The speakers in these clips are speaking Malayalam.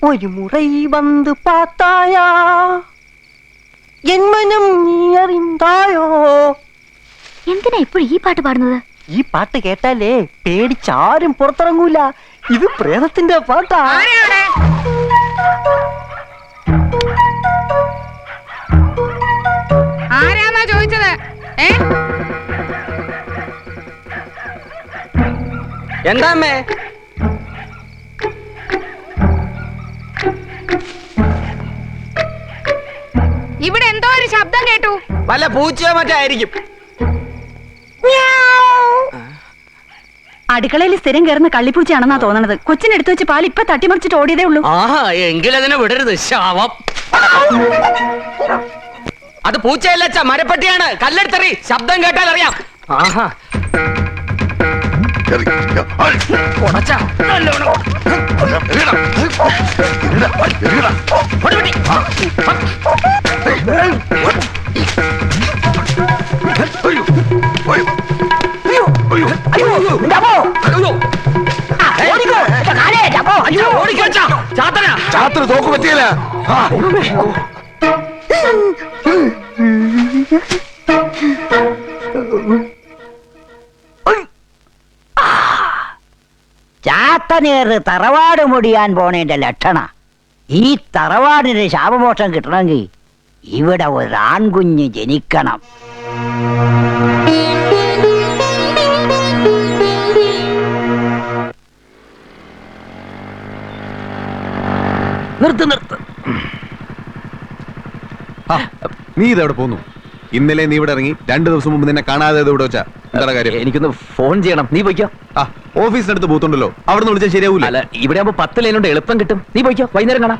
ഒരു മുറൈ വന്ന് പാത്തായാ ജന്മനം നീ അറിന്തായോ. എന്തിനാ ഇപ്പോഴും ഈ പാട്ട് പാടുന്നത്? ഈ പാട്ട് കേട്ടാലേ പേടിച്ചാരും പുറത്തിറങ്ങൂല. ഇത് പ്രേതത്തിന്റെ പാട്ടാ. ആരാന്നാ ചോദിച്ചത്? എന്താമ്മേ? ഇവിടെ എന്തോ ഒരു ശബ്ദം കേട്ടു. വല്ല പൂച്ചയോ മറ്റായിരിക്കും. അടുക്കളയിൽ സ്ഥിരം കയറുന്ന കള്ളിപ്പൂച്ചയാണെന്നാ തോന്നണത്. കൊച്ചിനെടുത്ത് വെച്ച് പാൽ ഇപ്പൊ തട്ടിമറിച്ചിട്ട് ഓടിയതേ ഉള്ളൂ. ആഹാ, എങ്കിലതിനെ വിടരുത്. ശാവം. അത് പൂച്ചയല്ല, മരപ്പട്ടിയാണ്. കല്ലെടുത്തെറി. ശബ്ദം കേട്ടാൽ അറിയാം. ആഹാ, ചാത്തന് തോക്ക് പറ്റിയില്ല. ചാത്തനേറ് തറവാട് മുടിയാൻ പോണേന്റെ ലക്ഷണ. ഈ തറവാടിന് ശാപമോക്ഷം കിട്ടണമെങ്കിൽ ഇവിടെ ഒരു ആൺകുഞ്ഞ് ജനിക്കണം. നിർത്ത് നിർത്ത്. നീ ഇതെവിടെ പോന്നു? ഇന്നലെ നീ ഇവിടെ ഇറങ്ങി, 2 ദിവസം മുമ്പ് നിന്നെ കാണാതെ ഇവിടെ വെച്ചാ എന്താ കാര്യം? എനിക്കൊന്ന് ഫോൺ ചെയ്യണം. നീ പോയിക്കോ. ഓഫീസിനടുത്ത് ബൂത്തുണ്ടല്ലോ, അവിടെ നിന്ന് വിളിച്ചാൽ ശരിയാവൂല. അല്ല, ഇവിടെ ആകുമ്പോ 10 ലൈനുണ്ട്, എളുപ്പം കിട്ടും. നീ പോയിക്കോ, വൈകുന്നേരം കാണാം.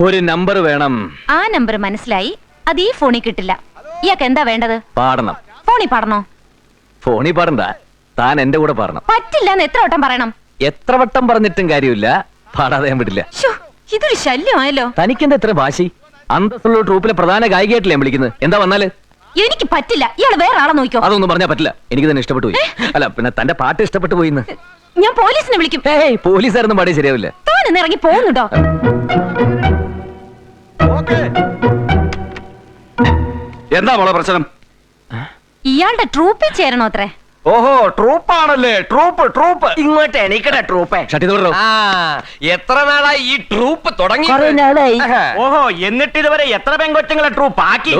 ഒരു നമ്പർ വേണം. ആ നമ്പർ മനസ്സിലായി. അത് ഈ ഫോണിൽ കിട്ടില്ല. ഇയാൾക്ക് എന്താ വേണ്ടത്? പാടണം. ഫോണിൽ പാടണോ? ഫോണിൽ പാടണ്ട, താൻ എന്റെ കൂടെ പാടണം. പറ്റില്ല എന്ന് എത്ര വട്ടം പറയണം? എത്ര വട്ടം പറഞ്ഞിട്ടും കാര്യമില്ല, പാടാതെ ഞാൻ വിടില്ല. ഇതൊരു ശല്യമായല്ലോ. തനിക്കെന്താ എത്ര വാശി? അന്തസ്സുള്ള ട്രൂപ്പിലെ പ്രധാന ഗായികയായിട്ടില്ലേ വിളിക്കുന്നത്? എന്താ വന്നാല്? എനിക്ക് പറ്റില്ല. ഇയാള് വേറെ ആളെ നോക്കിക്കോ. അതൊന്നും പറഞ്ഞാ പറ്റില്ല. എനിക്ക് തന്നെ ഇഷ്ടപ്പെട്ടു പോയി. അല്ല, പിന്നെ തന്റെ പാട്ട് ഇഷ്ടപ്പെട്ടു പോയിന്ന്. ഞാൻ പോലീസിനെ വിളിക്കും. പോലീസായിരുന്നു പാടിയ ശരിയാവില്ല. താൻ ഇറങ്ങി പോകുന്നുണ്ടോ? എന്താ മോളെ പ്രശ്നം? ഇയാളുടെ ട്രൂപ്പിൽ ചേരണോ അത്രേ? ഓഹോ, ട്രൂപ്പാണല്ലേ? ട്രൂപ്പ് ഇങ്ങോട്ട് എണീക്കട്ടെ ട്രൂപ്പേ. എത്ര നാളായി ഈ ട്രൂപ്പ് തുടങ്ങി? ഓഹോ, എന്നിട്ട് ഇതുവരെ എത്ര പെങ്കൊച്ചുങ്ങളെ ട്രൂപ്പ് ആക്കി?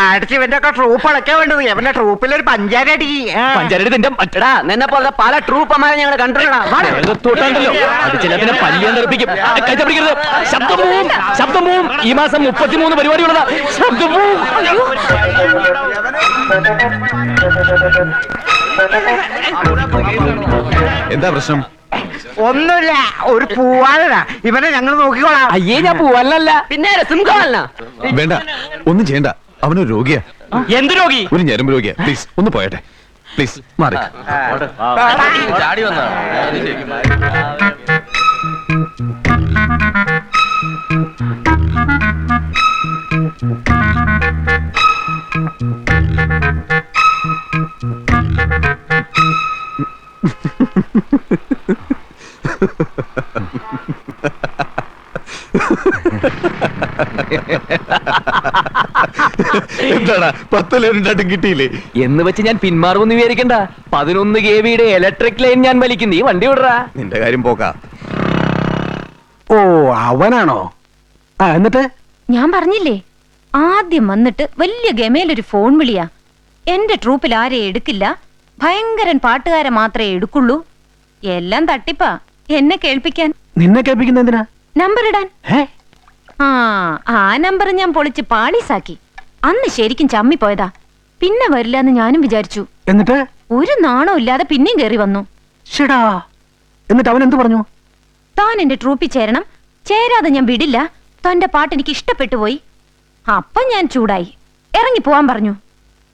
അടിച്ചിവന്റെ ഒക്കെ ട്രൂപ്പ് അടക്കാൻ വേണ്ടത്. എവന്റെ ട്രൂപ്പിലൊരു പഞ്ചാരടി. പഞ്ചാരടി നിന്നെ പോലെ പല ട്രൂപ്പന്മാരെ ഞങ്ങൾ കണ്ടിട്ടുണ്ടോ? ശബ്ദം പോവും. ഈ മാസം 33 പരിപാടിയുള്ളതാ. ശബ്ദം പോവും. എന്താ പ്രശ്നം? ഒന്നുമില്ല, ഒരു പൂവാലനാ. ഇവനെ ഞങ്ങൾ നോക്കിക്കോളാം. അയ്യേ, ഞാൻ പൂവല്ല. പിന്നെ സിംഹമല്ല. വേണ്ട, ഒന്നും ചെയ്യണ്ട. അവനൊരു രോഗിയാ. എന്ത് രോഗി? ഒരു ഞരമ്പ് രോഗിയാ. പ്ലീസ് ഒന്ന് പോയട്ടെ. പ്ലീസ് മാറി. ചാടി വന്നാ എന്താടാ 10 ലൈനുണ്ടായിട്ടും കിട്ടിയില്ലേ? എന്ന് വെച്ച് ഞാൻ പിന്മാറുമെന്ന് വിചാരിക്കണ്ട. 11 kV ഇലക്ട്രിക് ലൈൻ ഞാൻ വലിക്കും. നീ വണ്ടി വിടറാ. നിന്റെ കാര്യം പോക്കാ. ഓ, അവനാണോ? എന്നിട്ട് ഞാൻ പറഞ്ഞില്ലേ, ആദ്യം വന്നിട്ട് വലിയ ഗമയിലൊരു ഫോൺ വിളിയാ. എന്റെ ട്രൂപ്പിൽ ആരെ എടുക്കില്ല, ഭയങ്കരൻ പാട്ടുകാരെ മാത്രമേ എടുക്കുള്ളൂ. എല്ലാം തട്ടിപ്പാ. എന്നെ കേൾപ്പിക്കാൻ. നിന്നെ കേൾപ്പിക്കുന്ന എന്തിനാ? നമ്പർ ഇടാൻ. ആ നമ്പർ ഞാൻ പൊളിച്ച് പാളീസാക്കി. അന്ന് ശരിക്കും ചമ്മിപ്പോയതാ. പിന്നെ വരില്ല എന്ന് ഞാനും വിചാരിച്ചു. എന്നിട്ട് ഒരു നാണോ ഇല്ലാതെ പിന്നെയും കയറി വന്നു. ഷടാ. എന്നിട്ട് അവൻ എന്ത് പറഞ്ഞു? താൻ എന്റെ ട്രൂപ്പിൽ ചേരണം, ചേരാതെ ഞാൻ വിടില്ല, തന്റെ പാട്ട് എനിക്ക് ഇഷ്ടപ്പെട്ടു പോയി. അപ്പൊ ഞാൻ ചൂടായി, ഇറങ്ങി പോവാൻ പറഞ്ഞു.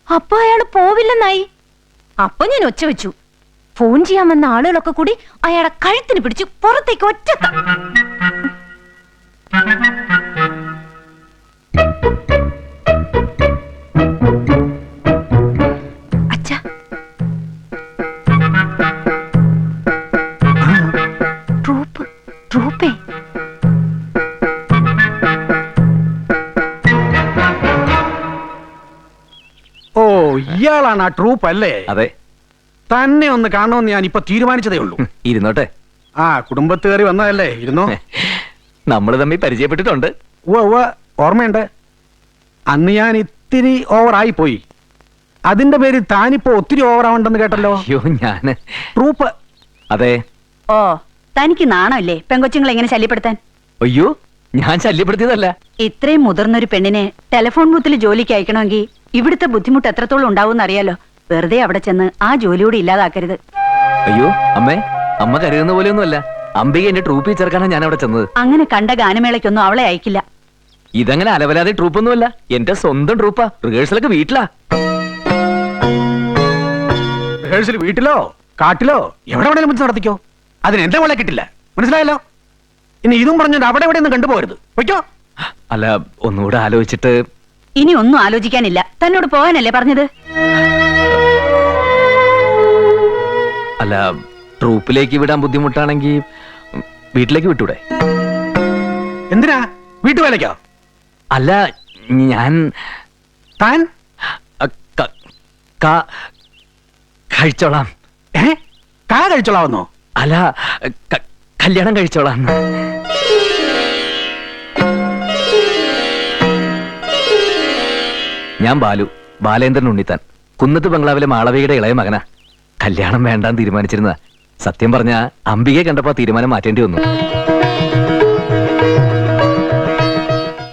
അപ്പൊ അയാള് പോവില്ലെന്നായി. അപ്പൊ ഞാൻ ഒച്ച വെച്ചു. ഫോൺ ചെയ്യാൻ വന്ന ആളുകളൊക്കെ കൂടി അയാളെ കഴുത്തിന് പിടിച്ചു പുറത്തേക്ക് ഒറ്റത്ത. അച്ഛാ, ഇയാളാണ് ആ ട്രൂപ്പ് അല്ലേ? അതെ. തന്നെ ഒന്ന് കാണണമെന്ന് ഞാൻ ഇപ്പൊ തീരുമാനിച്ചതേ ഉള്ളൂ. ഇരുന്നോട്ടെ. ആ കുടുംബത്ത് കയറി വന്നതല്ലേ, ഇരുന്നോ. നമ്മൾ തമ്മിൽ പരിചയപ്പെട്ടിട്ടുണ്ട്. ഓർമ്മയുണ്ട്. അന്ന് ഞാൻ ഇത്തിരി ഓവറായി പോയി. അതിന്റെ പേര് താനിപ്പോ ഒത്തിരി ഓവറാവണ്ടെന്ന് കേട്ടല്ലോ. അയ്യോ ഞാന് ട്രൂപ്പ്. അതെ. ഓ തനിക്ക് നാണല്ലേ പെങ്കൊച്ചുങ്ങളെ എങ്ങനെ ശല്യപ്പെടുത്താൻ? അയ്യോ ഞാൻ ശല്യപ്പെടുത്തിയതല്ല. ഇത്രയും മുതിർന്നൊരു പെണ്ണിനെ ടെലിഫോൺ ബൂത്തിൽ ജോലിക്ക് അയക്കണമെങ്കിൽ ഇവിടുത്തെ ബുദ്ധിമുട്ട് എത്രത്തോളം ഉണ്ടാവും അറിയാലോ. വെറുതെ അവിടെ ചെന്ന് ആ ജോലിയോട് ഇല്ലാതാക്കരുത്. അയ്യോ അമ്മേ, അമ്മ കരുതുന്ന പോലെയൊന്നുമല്ല. അംബിക എന്റെ ട്രൂപ്പിൽ ചേർക്കാനാണ് ഞാൻ അവിടെ ചെന്നത്. അങ്ങനെ കണ്ട ഗാനമേളയ്ക്കൊന്നും അവളെ അയക്കില്ല. ഇതങ്ങനെ അലവലാതെ ട്രൂപ്പൊന്നുമല്ല, എന്റെ സ്വന്തം ട്രൂപ്പാ. റിഹേഴ്സലൊക്കെ വീട്ടിലാ. റിഹേഴ്സൽ വീട്ടിലോ കാട്ടിലോ എവിടെ വേണേലും വെച്ച് നടത്തിക്കോ. അതിന് എന്റെ മോളെ കിട്ടില്ല, മനസ്സിലായല്ലോ. ഇനി ഇതും പറഞ്ഞോണ്ട് അവിടെ എവിടെ ഒന്നും കണ്ടുപോകരുത്. വയ്ക്കോ. അല്ല, ഒന്നുകൂടെ ആലോചിച്ചിട്ട്. ഇനി ഒന്നും ആലോചിക്കാനില്ല. തന്നോട് പോകാനല്ലേ പറഞ്ഞത്? അല്ല, ട്രൂപ്പിലേക്ക് വിടാൻ ബുദ്ധിമുട്ടാണെങ്കിൽ വീട്ടിലേക്ക് വിട്ടൂടെ? എന്തിനാ വീട്ടുവേലയ്ക്കോ? അല്ല, ഞാൻ താൻ കഴിച്ചോളാം. കാ കഴിച്ചോളാവുന്നോ? അല്ല, കല്യാണം കഴിച്ചോളാം. ഞാൻ ബാലു, ബാലേന്ദ്രൻ ഉണ്ണിത്താൻ, കുന്നത്ത് ബംഗ്ലാവിലെ മാളവികയുടെ ഇളയ മകനാ. കല്യാണം വേണ്ടാന്ന് തീരുമാനിച്ചിരുന്ന. സത്യം പറഞ്ഞ അംബികയെ കണ്ടപ്പോ തീരുമാനം മാറ്റേണ്ടി വന്നു.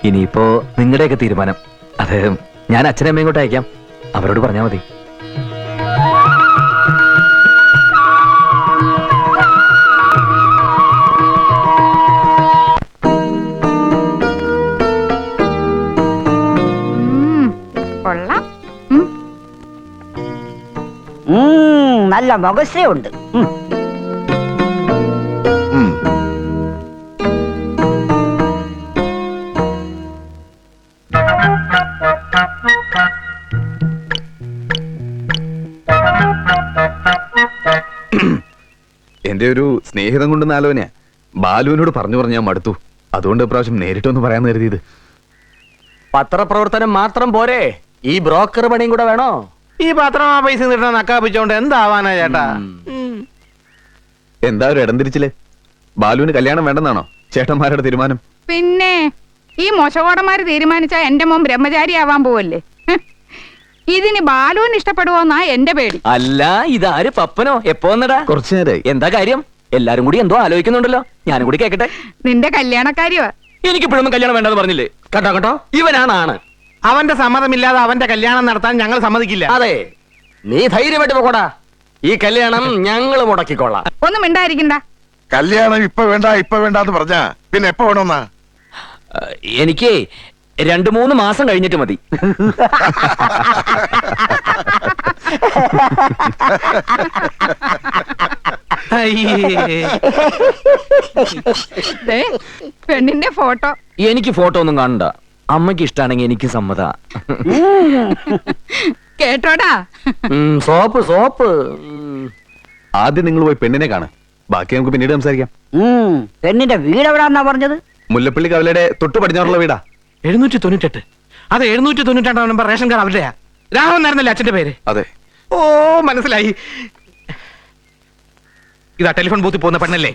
ഇനിയിപ്പോ നിങ്ങളുടെയൊക്കെ തീരുമാനം. അത് ഞാൻ അച്ഛനും അമ്മയും കൊണ്ട് അയക്കാം, അവരോട് പറഞ്ഞാൽ മതി. കൊള്ളാം. നല്ല മുഖസേ ഉണ്ട്. എന്റെ ഒരു സ്നേഹിതം കൊണ്ടുവന്ന ആലോചനയാ. ബാലുവിനോട് പറഞ്ഞു ഞാൻ മടുത്തു. അതുകൊണ്ട് ഇപ്രാവശ്യം നേരിട്ടൊന്ന് പറയാന്ന് കരുതിയത്. പത്രപ്രവർത്തനം മാത്രം പോരെ, ഈ ബ്രോക്കർ പണിയും കൂടെ വേണോ? ഈ പത്രം ആ പൈസ കിട്ടണ നക്കാപ്പിച്ചോണ്ട് എന്താവാനാ ചേട്ടാ? എന്താ ഒരു ഇടം തിരിച്ചില്ലേ? ബാലുവിന് കല്യാണം വേണ്ടെന്നാണോ ചേട്ടന്മാരുടെ തീരുമാനം? പിന്നെ ഈ മോശകോടന്മാര് തീരുമാനിച്ച എന്റെ മോൻ ബ്രഹ്മചാരി ആവാൻ പോവല്ലേ. ഇതിന് ബാലുവിന് ഇഷ്ടപ്പെടുവോന്നാ എന്റെ പേടി. അല്ല, ഇതാര് പപ്പനോ? എപ്പോ വന്നടാ? കുറച്ചു നേരമായി. എന്താ കാര്യം? എല്ലാരും കൂടി എന്തോ ആലോചിക്കുന്നുണ്ടല്ലോ, ഞാനും കൂടി കേക്കട്ടെ. നിന്റെ കല്യാണക്കാരിയോ? എനിക്കിപ്പോഴൊന്നും കല്യാണം വേണ്ടെന്ന് പറഞ്ഞില്ലേ? കേട്ടോ കേട്ടോ, ഇവനാണ് ആണ്. അവന്റെ സമ്മതമില്ലാതെ അവന്റെ കല്യാണം നടത്താൻ ഞങ്ങൾ സമ്മതിക്കില്ല. അതെ, നീ ധൈര്യമായിട്ട് പോകടാ. ഈ കല്യാണം ഞങ്ങൾ മുടക്കിക്കൊള്ളാം. ഒന്നും മിണ്ടായിരിക്കണ്ട. കല്യാണം ഇപ്പൊ വേണ്ട എന്ന് പറഞ്ഞാ പിന്നെ എപ്പോ വേണമെന്നാ? എനിക്ക് 2-3 മാസം കഴിഞ്ഞിട്ട് മതി. ദേ, പെണ്ണിന്റെ ഫോട്ടോ. എനിക്ക് ഫോട്ടോ ഒന്നും കാണണ്ട. അമ്മയ്ക്ക് ഇഷ്ടാണെങ്കിൽ എനിക്ക് സമ്മത. കേട്ടോടാ. സോപ്പ്. ആദ്യം നിങ്ങൾ പോയി പെണ്ണിനെ കാണാം, ബാക്കി നമുക്ക് പിന്നീട് സംസാരിക്കാം. പെണ്ണിന്റെ വീട് എവിടാന്നാ പറഞ്ഞത്? മുല്ലപ്പള്ളി കവലയുടെ തൊട്ടു പടിഞ്ഞാറുള്ള വീടാ. 798. അത് 798 നമ്പർ റേഷൻ കാർഡ് അവരുടെയാ. രാഘവൻ എന്നായിരുന്നല്ലേ അച്ഛന്റെ പേര്? അതെ. ഓ മനസ്സിലായി. ഇതാ ടെലിഫോൺ ബൂത്തിൽ പോകുന്ന പെണ്ണല്ലേ?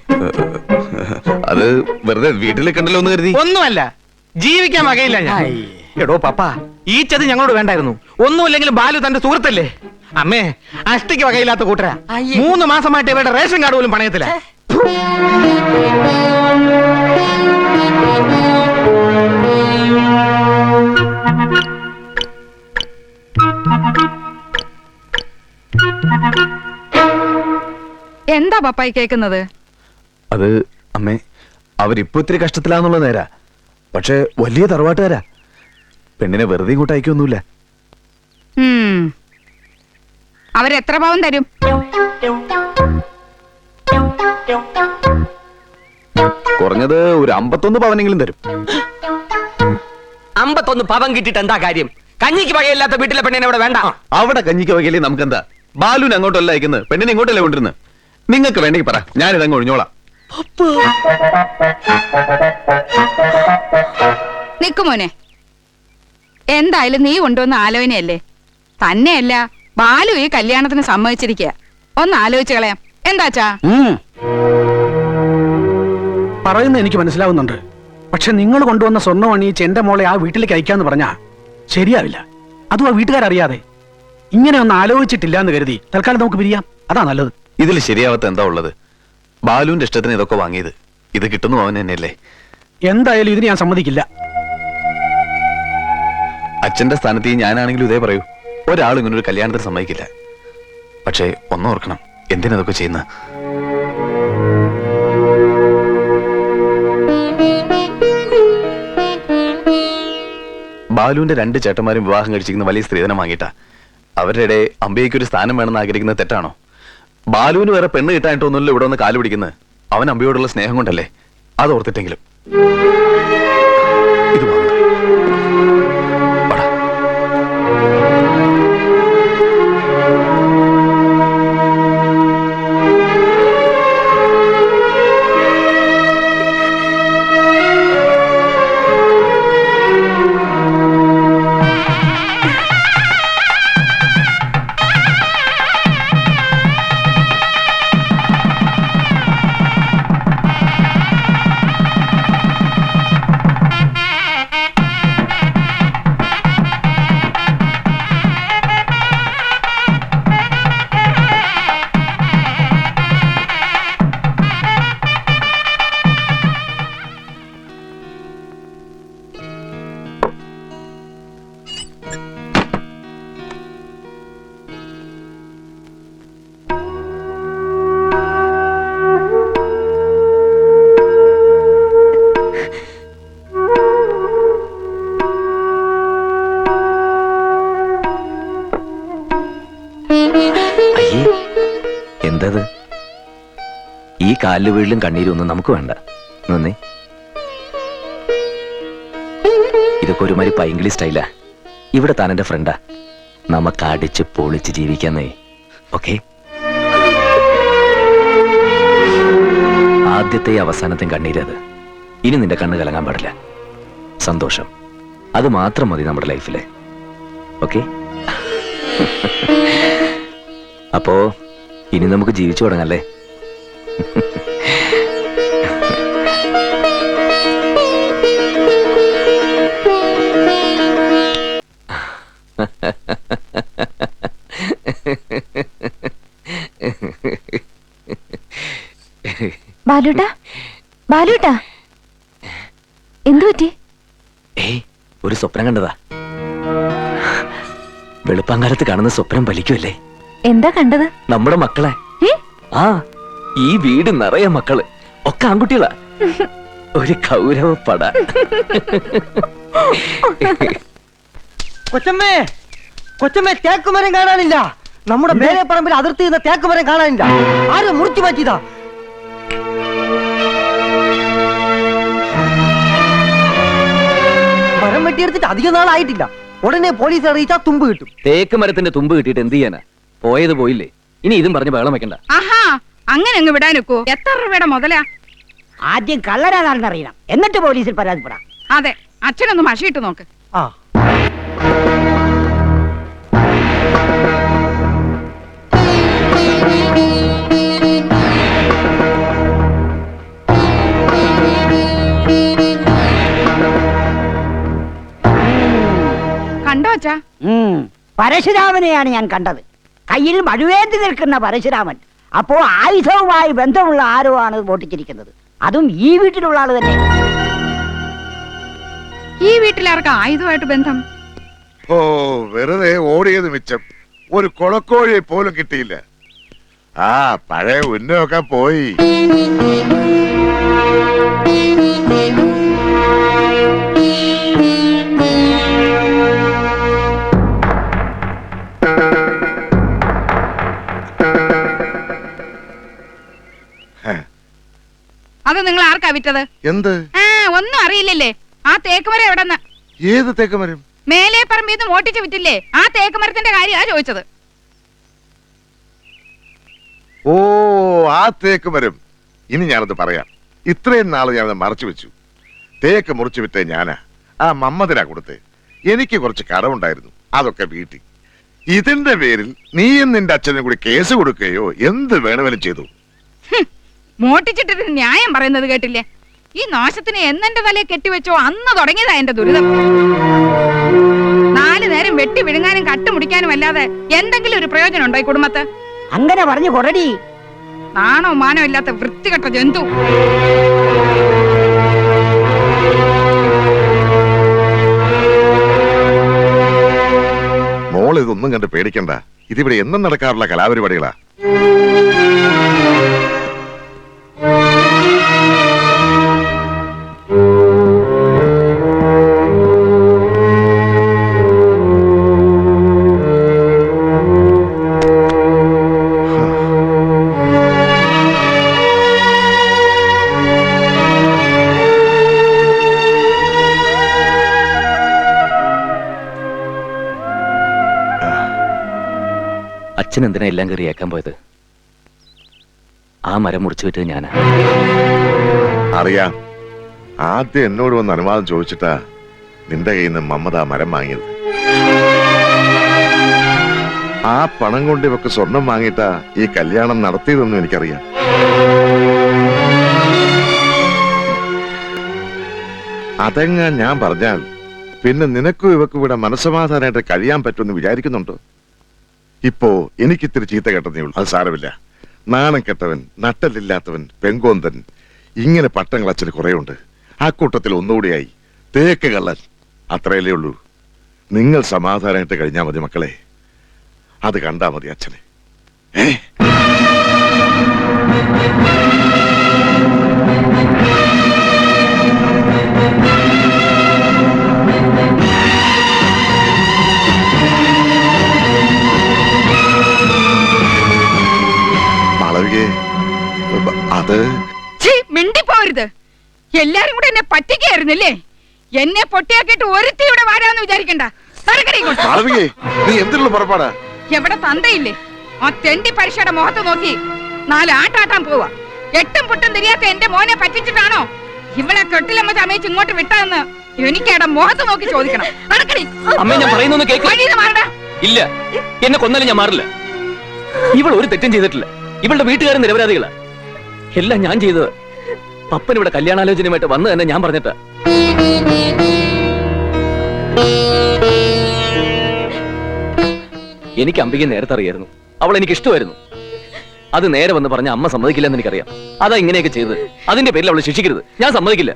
അത് വെറുതെ വീട്ടിൽ കണ്ടല്ലോ എന്ന് കരുതി. ഒന്നുമല്ല, ജീവിക്കാൻ വകയില്ല ഞാൻ. എടോ പപ്പ, ഈ ചതി ഞങ്ങളോട് വേണ്ടായിരുന്നു. ഒന്നുമില്ലെങ്കിലും ബാലു തന്റെ സുഹൃത്തല്ലേ. അമ്മേ, അഷ്ടിക്ക് വകയില്ലാത്ത കൂട്ടരാ. 3 മാസമായിട്ട് ഇവരുടെ റേഷൻ കാർഡ് പോലും പണയത്തില്ല. എന്താ പപ്പായി കേക്കുന്നത്? അത് അമ്മേ, അവരിപ്പോ ഇത്തിരി കഷ്ടത്തിലാന്നുള്ള നേരാ. പക്ഷെ വലിയ തറവാട്ടുകാരാ. പെണ്ണിനെ വെറുതെ ഇങ്ങോട്ട് അയക്കൊന്നുമില്ല. അവരെത്ര പവൻ തരും? കുറഞ്ഞത് ഒരു 51 പവനെങ്കിലും തരും. 51 പവൻ കിട്ടിട്ട് എന്താ കാര്യം? കഞ്ഞിക്ക് വകയില്ലാത്ത വീട്ടിലെ പെണ്ണിനെ ഇവിടെ വേണ്ട. അവിടെ കഞ്ഞിക്ക് വകയില്ലേ നമുക്കെന്താ? ബാലുവിന് അങ്ങോട്ടല്ല അയക്കുന്നത്, പെണ്ണിനെ ഇങ്ങോട്ടല്ലേ കൊണ്ടിരുന്നത്. നിങ്ങൾക്ക് വേണ്ടെങ്കിൽ പറ, ഞാനിതങ്ങ് ഒഴിഞ്ഞോളാം. നിക്കുമോനെ, എന്തായാലും നീ കൊണ്ടുവന്ന ആലോചനയല്ലേ. തന്നെയല്ല ബാലു ഈ കല്യാണത്തിന് സമ്മതിച്ചിരിക്കുക. ഒന്ന് ആലോചിച്ച് കളയാം. എന്താച്ചാ? പറയുന്നത് എനിക്ക് മനസ്സിലാവുന്നുണ്ട്. പക്ഷെ നിങ്ങൾ കൊണ്ടുവന്ന സ്വർണ്ണം അണിയിച്ച് എന്റെ മോളെ ആ വീട്ടിലേക്ക് അയക്കാന്ന് പറഞ്ഞാ ശരിയാവില്ല. അതും ആ വീട്ടുകാരറിയാതെ. ഇങ്ങനെ ഒന്ന് ആലോചിച്ചിട്ടില്ല എന്ന് കരുതി തൽക്കാലം നമുക്ക് പിരിയാം. അതാ നല്ലത്. ഇതിൽ ശരിയാവാത്ത എന്താ ഉള്ളത്? ബാലുവിന്റെ ഇഷ്ടത്തിന് ഇതൊക്കെ വാങ്ങിയത്. ഇത് കിട്ടുന്നു അവൻ തന്നെയല്ലേ? എന്തായാലും ഇതിന് ഞാൻ സമ്മതിക്കില്ല. അച്ഛന്റെ സ്ഥാനത്ത് ഈ ഞാനാണെങ്കിലും ഇതേ പറയൂ. ഒരാൾ ഇങ്ങനെ ഒരു കല്യാണത്തിന് സമ്മതിക്കില്ല. പക്ഷേ ഒന്നോർക്കണം, എന്തിനതൊക്കെ ചെയ്യുന്ന? ബാലുവിന്റെ 2 ചേട്ടന്മാരും വിവാഹം കഴിച്ചിരിക്കുന്ന വലിയ സ്ത്രീധനം വാങ്ങിയിട്ടാ. അവരുടെ ഇടയിൽ അമ്പയ്ക്ക് ഒരു സ്ഥാനം വേണമെന്ന് ആഗ്രഹിക്കുന്നത് തെറ്റാണോ? ബാലുവിന് വേറെ പെണ്ണ് കിട്ടാനിട്ടൊന്നുമില്ല ഇവിടെ ഒന്ന് കാല് പിടിക്കുന്നത്. അവൻ അമ്പയോടുള്ള സ്നേഹം കൊണ്ടല്ലേ? അത് ഓർത്തിട്ടെങ്കിലും ഇത് വാങ്ങണം. എന്തത്? ഈ കാലില് വീഴിലും കണ്ണീരൊന്നും നമുക്ക് വേണ്ട. നന്ദി. ഇതൊക്കെ ഒരുമാതിരി പൈങ്കിളി സ്റ്റൈലാ. ഇവിടെ താൻ എന്റെ ഫ്രണ്ടാ. നമുക്ക് അടിച്ച് പൊളിച്ച് ജീവിക്കാന്നേ. ഓക്കെ? ആദ്യത്തെ അവസാനത്തെയും കണ്ണീരത്. ഇനി നിന്റെ കണ്ണ് കലങ്ങാൻ പാടില്ല. സന്തോഷം, അത് മാത്രം മതി നമ്മുടെ ലൈഫിലെ. ഓക്കെ? അപ്പോ ഇനി നമുക്ക് ജീവിച്ചു തുടങ്ങല്ലേ? ബാലുട്ടാ, ബാലുട്ടാ, എന്തു പറ്റി? ഏയ്, ഒരു സ്വപ്നം കണ്ടതാ. വെളുപ്പാങ്കാലത്ത് കാണുന്ന സ്വപ്നം ഫലിക്കുമല്ലേ? എന്താ കണ്ടത്? നമ്മുടെ മക്കളെ. ആ, ഈ വീട് നിറയെ മക്കള്. ഒക്കെ ആൺകുട്ടികളാ. ഒരു കൗരവപ്പട. കൊച്ചമ്മേ, കൊച്ചമ്മേ, തേക്കുമരം കാണാനില്ല. നമ്മുടെ മേലെ പറമ്പിൽ അതിർത്തി ചെയ്യുന്ന തേക്കുമരം കാണാനില്ല. ആരും മുറിച്ചു മാറ്റിയതാ. മരം വെട്ടിയെടുത്തിട്ട് അധികം നാളായിട്ടില്ല. ഉടനെ പോലീസ് അറിയിച്ചാൽ തുമ്പ് കിട്ടും. തേക്ക് മരത്തിന്റെ തുമ്പ് കിട്ടിയിട്ട് എന്ത് ചെയ്യാനാ? പോയത് പോയില്ലേ. ഇനി ഇതും പറഞ്ഞ് ബഹളം വെക്കണ്ട. ആഹാ, അങ്ങനെ അങ്ങ് വിടാനൊക്കോ? എത്ര രൂപയുടെ മുതലാ? ആദ്യം കള്ളരാണെന്ന് അറിയണം, എന്നിട്ട് പോലീസിൽ പരാതിപ്പെടാം. അതെ, അച്ഛനൊന്ന് മഷിയിട്ട് നോക്ക്. ആ, കണ്ടോ അച്ഛാ? പരശുരാമനെയാണ് ഞാൻ കണ്ടത്. കയ്യിൽ മഴുവേന്തി നിൽക്കുന്ന പരശുരാമൻ. അപ്പോ ആയുധവുമായി ബന്ധമുള്ള ആരോ ആണ് വോട്ടിച്ചിരിക്കുന്നത്. അതും ഈ വീട്ടിലുള്ള ആള് തന്നെ. ഈ വീട്ടിലാർക്ക് ആയുധമായിട്ട് ബന്ധം? ഓ, വെറുതെ ഓടിയത് മിച്ചം. ഒരു കൊളക്കോഴിയെ പോലും കിട്ടിയില്ല. ആ, പഴയ ഉന്നമൊക്കെ പോയി. അത് നിങ്ങൾ ആർക്കാ വിറ്റത്? എന്ത്? ഒന്നും അറിയില്ലല്ലേ? ആ തേക്കുമരം എവിടെന്ന്? ഏത് തേക്കുമരം? മേലെ പറമ്പിന്ന് ഓട്ടിച്ച് വിറ്റില്ലേ? ആ തേക്കുമരത്തിന്റെ കാര്യമാ ചോദിച്ചത്. ഓ, ആ തേക്കുമരം. ഇനി ഞാനത് പറയാം. ഇത്രയും നാള് ഞാനത് മറച്ചു വെച്ചു. തേക്ക് മുറിച്ചു വിറ്റേ ഞാനാ. ആ മമ്മദിനാ കൊടുത്തേ. എനിക്ക് കുറച്ച് കടമുണ്ടായിരുന്നു, അതൊക്കെ വീട്ടി. ഇതിന്റെ പേരിൽ നീയും നിന്റെ അച്ഛനും കൂടി കേസ് കൊടുക്കുകയോ എന്ത് വേണമെങ്കിലും ചെയ്തു. മോട്ടിച്ചിട്ടൊരു ന്യായം പറയുന്നത് കേട്ടില്ലേ? ഈ നാശത്തിന് എന്നെന്റെ തലയെ കെട്ടിവെച്ചോ അന്ന് തുടങ്ങിയതാ എന്റെ ദുരിതം. 4 നേരം വെട്ടി വിഴുങ്ങാനും കട്ടുമുടിക്കാനും അല്ലാതെ എന്തെങ്കിലും ഒരു പ്രയോജനം ഉണ്ടോ ഈ കുടുംബത്ത്? അങ്ങനെ പറഞ്ഞു കൊറടി. നാണോ മാനോ ഇല്ലാത്ത വൃത്തികെട്ട ജന്തു. മോൾ ഇതൊന്നും കണ്ട് പേടിക്കണ്ട. ഇതിവിടെ എന്നും നടക്കാറുള്ള കലാപരിപാടികളാ. അച്ഛൻ എന്തിനാ എല്ലാം കയറി ഏക്കാൻ പോയത്? ആ മരം മുറിച്ചു വിട്ടത് ഞാനാ. അറിയാം. ആദ്യം എന്നോട് വന്ന് അനുവാദം ചോദിച്ചിട്ടാ നിന്റെ കയ്യിൽ നിന്ന് മമ്മത മരം വാങ്ങിയത്. ആ പണം കൊണ്ട് ഇവക്ക് സ്വർണം വാങ്ങിയിട്ടാ ഈ കല്യാണം നടത്തിയതെന്നും എനിക്കറിയാം. അതെങ്ങാ ഞാൻ പറഞ്ഞാൽ പിന്നെ നിനക്കും ഇവക്കും ഇവിടെ മനസ്സമാധാനമായിട്ട് കഴിയാൻ പറ്റുമെന്ന് വിചാരിക്കുന്നുണ്ടോ? ഇപ്പോ എനിക്കിത്തിരി ചീത്ത കേട്ടതേ ഉള്ളൂ. അത് സാരമില്ല. നാണം കെട്ടവൻ, നട്ടലില്ലാത്തവൻ, പെങ്കോന്തൻ, ഇങ്ങനെ പട്ടങ്ങൾ അച്ഛന് കുറേയുണ്ട്. ആ കൂട്ടത്തിൽ ഒന്നുകൂടിയായി തേക്ക് കള്ളൻ. അത്രയല്ലേ ഉള്ളൂ. നിങ്ങൾ സമാധാനമായിട്ട് കഴിഞ്ഞാൽ മതി മക്കളെ. അത് കണ്ടാ മതി അച്ഛനെ. അത് മിണ്ടിപ്പോരുത്. എല്ലാരും കൂടെ എന്നെ പറ്റിക്കായിരുന്നില്ലേ? എന്നെ പൊട്ടിയാക്കിയിട്ട് ഒരുത്തി ഇവിടെ വരാന്ന് വിചാരിക്കണ്ട. നീ എന്തിനുള്ള പുറപ്പാടാ? എവിടെ തന്തയില്ലേ? ആ തെണ്ടി പരീക്ഷയുടെ മുഖത്ത് നോക്കി 4 ആട്ടാട്ടാൻ പോവാ. 8ഉം പുട്ടും തിരിയാത്ത എന്റെ മോനെ പറ്റിച്ചിട്ടാണോ ഇവളെ കെട്ടിലമ്മ ചമയിച്ച് ഇങ്ങോട്ട് വിട്ടതെന്ന് എനിക്കവിടെ മുഖത്ത് നോക്കി ചോദിക്കണം. അമ്മേ, ഞാൻ പറയുന്നൊന്ന് കേക്ക്. ഇല്ല, എന്നെ കൊന്നാലും ഞാൻ മാറില്ല. ഇവൾ ഒരു തെറ്റും ചെയ്തിട്ടില്ല. ഇവളുടെ വീട്ടുകാരൻ നിരപരാധികളാ. എല്ലാം ഞാൻ ചെയ്തത്. പപ്പൻ ഇവിടെ കല്യാണാലോചനയുമായിട്ട് വന്നു തന്നെ ഞാൻ പറഞ്ഞിട്ടാ. എനിക്ക് അംബിക നേരത്തെ അറിയായിരുന്നു. അവൾ എനിക്ക് ഇഷ്ടമായിരുന്നു. അത് നേരെ വന്ന് പറഞ്ഞ അമ്മ സമ്മതിക്കില്ലെന്ന് എനിക്കറിയാം. അതാ ഇങ്ങനെയൊക്കെ ചെയ്തത്. അതിന്റെ പേരിൽ അവളെ ശിക്ഷിക്കരുത്. ഞാൻ സമ്മതിക്കില്ല.